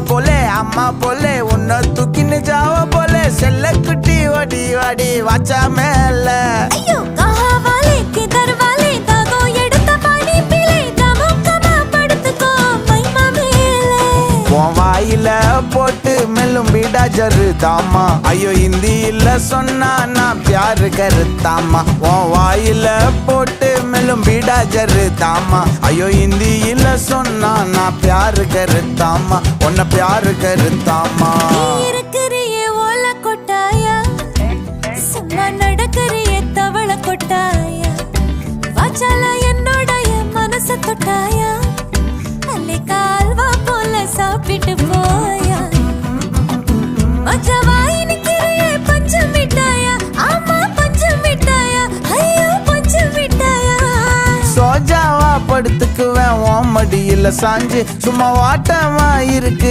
போலே அம்மா போலே உன்னை தூக்கின்னு ஜாவ போலே செல்ல குட்டி ஓடி வாடி வாச்சா மேல ஐயோ கஹாவாலே கிதர்வாலே தாகோ எடுத்த பாடி பிளே தமுக்கமா படுத்துக்கோ மைமா மேலே உன் வாயில போட்டு மெல்லும் பீடா ஜருதாமா ஐயோ ஹிந்தியில சொன்னா நான் பியாரு கருத்தாமா உன் வாயில போட்டு மெல்லும் பீடா ஜருதாமா ஐயோ ஹிந்தியில சொன்னா நான் பியாரு கருத்தாமா உன்னை பியாரு கருத்தாமா இருக்கிறியே ஓல கொட்டாயா சும்மா நடக்கறியே தவள கொட்டாயா வாச்சால என்னோடைய மனச தொட்டாயா அல்லே கால்வா போல சாப்பிட்டு போயா மச்சவாய் நிக்கிறியே பஞ்சு மிட்டாயா ஆமா பஞ்சு மிட்டாயா ஐயோ பஞ்சு மிட்டாயா சோஜாவா படுத்துக்குவேன் உன் மடியில சாஞ்சு சும்மா வாட்டமா இருக்கு